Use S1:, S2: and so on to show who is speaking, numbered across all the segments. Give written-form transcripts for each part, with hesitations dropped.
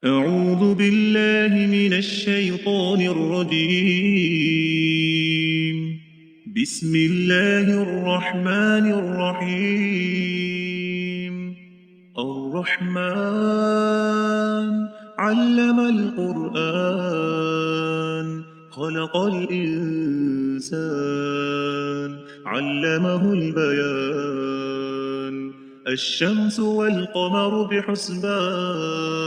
S1: أعوذ بالله من الشيطان الرجيم. بسم الله الرحمن الرحيم. الرحمن علم القرآن خلق الإنسان علمه البيان. الشمس والقمر بحسبان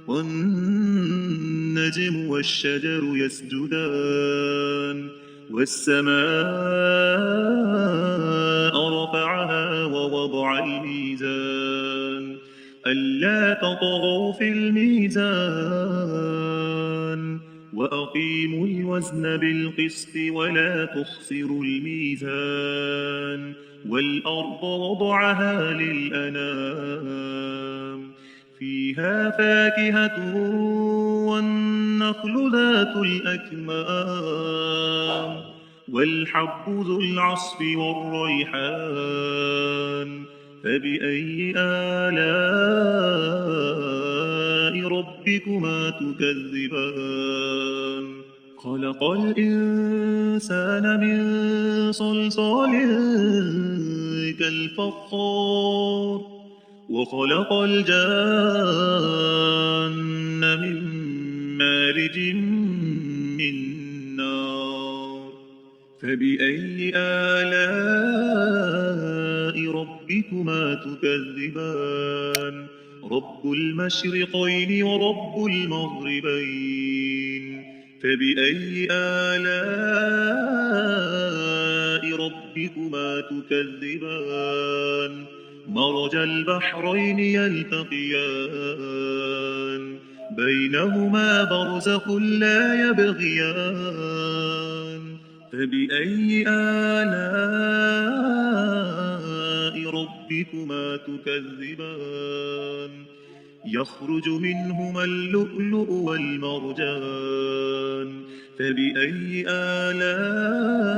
S1: والنجم والشجر يسجدان والسماء رفعها ووضع الميزان ألا تطغوا في الميزان وأقيموا الوزن بالقسط ولا تخسروا الميزان والأرض وضعها للأنام فيها فاكهة والنخل ذات الأكمام والحب ذو العصف والريحان فبأي آلاء ربكما تكذبان خلق الإنسان من صلصال كالفخار وخلق الجان من مارج من نار فبأي آلاء ربكما تكذبان رب المشرقين ورب المغربين فبأي آلاء ربكما تكذبان مرج البحرين يلتقيان بينهما برزخ لا يبغيان فبأي آلاء ربكما تكذبان يخرج منهما اللؤلؤ والمرجان فبأي آلاء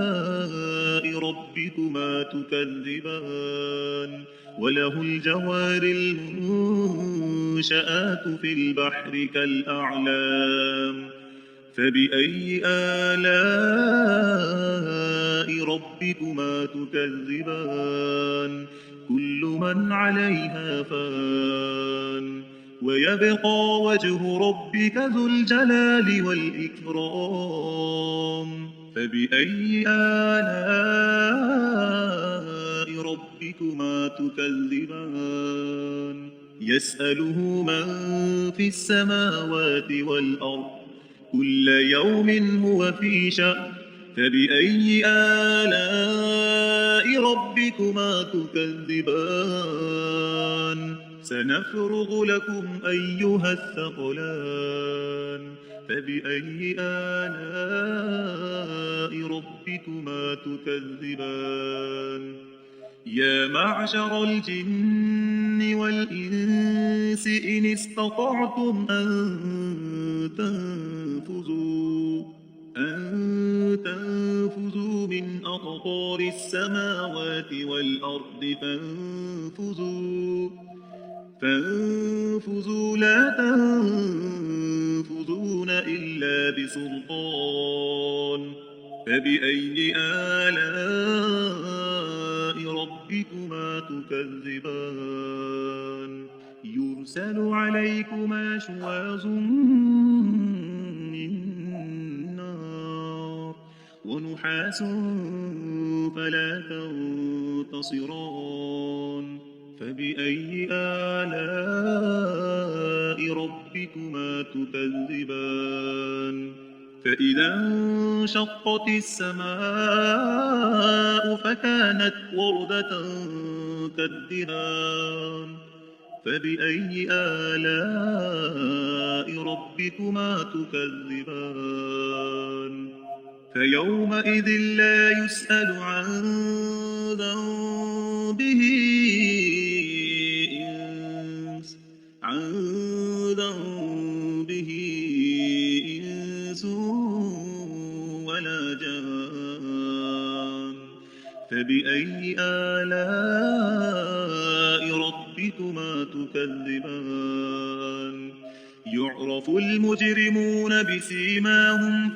S1: ربكما تكذبان وله الجوار المنشآت في البحر كالأعلام فبأي آلاء ربكما تكذبان كل من عليها فان ويبقى وجه ربك ذو الجلال والإكرام فبأي آلاء ربكما تكذبان يسأله من في السماوات والأرض كل يوم هو في شأن فبأي آلاء ربكما تكذبان سنفرغ لكم أيها الثقلان فبأي آلاء ربكما تكذبان يا معشر الجن والإنس إن استطعتم أن تنفذوا من أقطار السماوات والأرض فانفذوا لا تنفذون إلا بسلطان فبأي آلاء ربكما تكذبان يرسل عليكما شواظ من نار ونحاس فلا تنتصران فبأي آلاء ربكما تكذبان فإذا انشقت السماء فكانت وردة كالدهان فبأي آلاء ربكما تكذبان فيومئذ لا يسأل عن ذنبه إنس ولا جان فبأي آلاء ربكما تكذبان يعرف المجرمون بسيماهم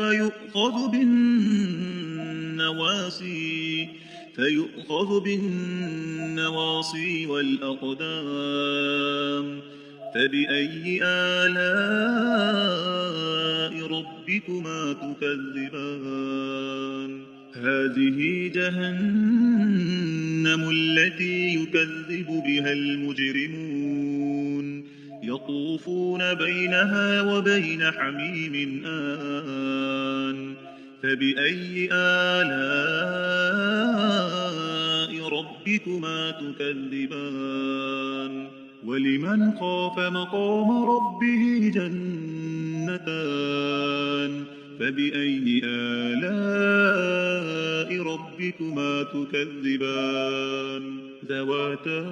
S1: فيؤخذ بالنواصي والأقدام فبأي آلاء ربكما تكذبان هذه جهنم التي يكذب بها المجرمون يطوفون بينها وبين حميم آن فبأي آلاء ربكما تكذبان ولمن خاف مقام ربه جنتان فبأي آلاء ربكما تكذبان ذواتا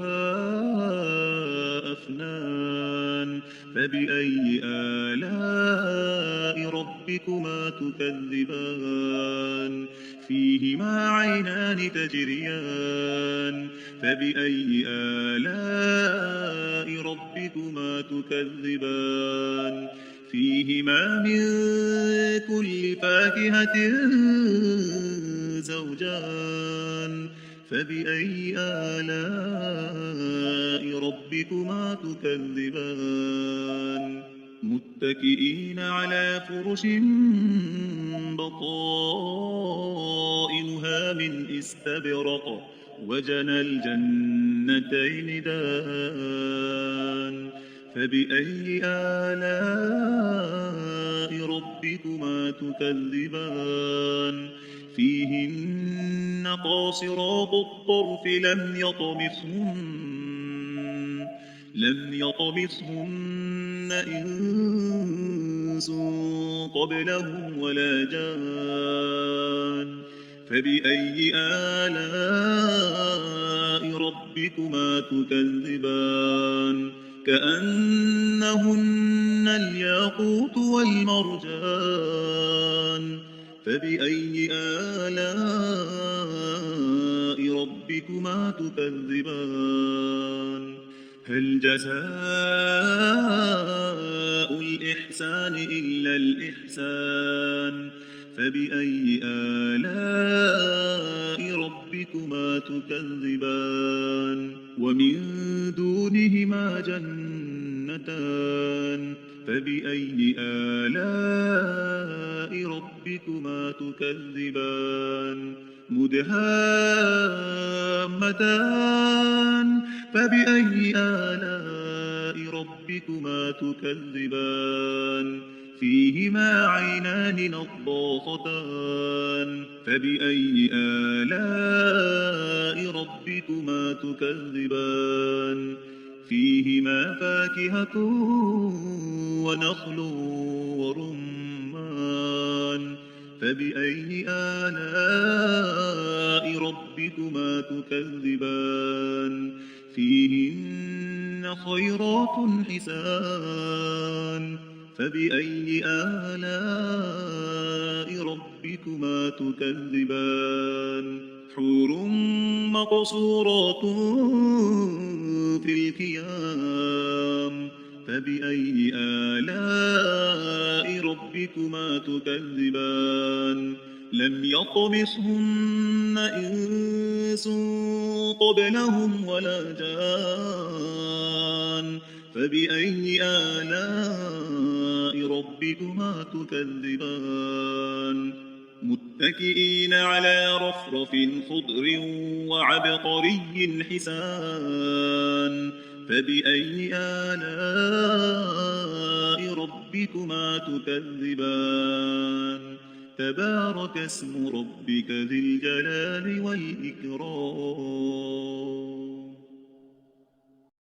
S1: أفنان فبأي آلاء ربكما تكذبان فيهما عينان تجريان فبأي آلاء ربكما تكذبان فيهما من كل فاكهة زوجان فبأي آلاء ربكما تكذبان متكئين على فرش بطائنها من استبرق وجنى الجنتين دان فبأي آلاء ربكما تكذبان فيهن قاصرات الطرف لم يطمثهن إنس قبلهم ولا جان فبأي آلاء ربكما تكذبان كأنهن الياقوت والمرجان فبأي آلاء ربكما تكذبان هل جزاء الإحسان إلا الإحسان فبأي آلاء ربكما تكذبان ومن دونهما جنتان فبأي آلاء ربكما تكذبان مدهامتان فبأي آلاء ربكما تكذبان فيهما عينان نضاختان فبأي آلاء ربكما تكذبان فيهما فاكهة ونخل ورمان فبأي آلاء ربكما تكذبان فيهن خيرات حسان فبأي آلاء ربكما تكذبان حور مقصورات في الخيام فبأي آلاء ربكما تكذبان لم يطمثهن إنس قبلهم ولا جان فبأي آلاء ربكما تكذبان متكئين على رفرف خضر وعبقري حسان فبأي آلاء ربكما تكذبان تبارك اسم ربك ذي الجلال والإكرام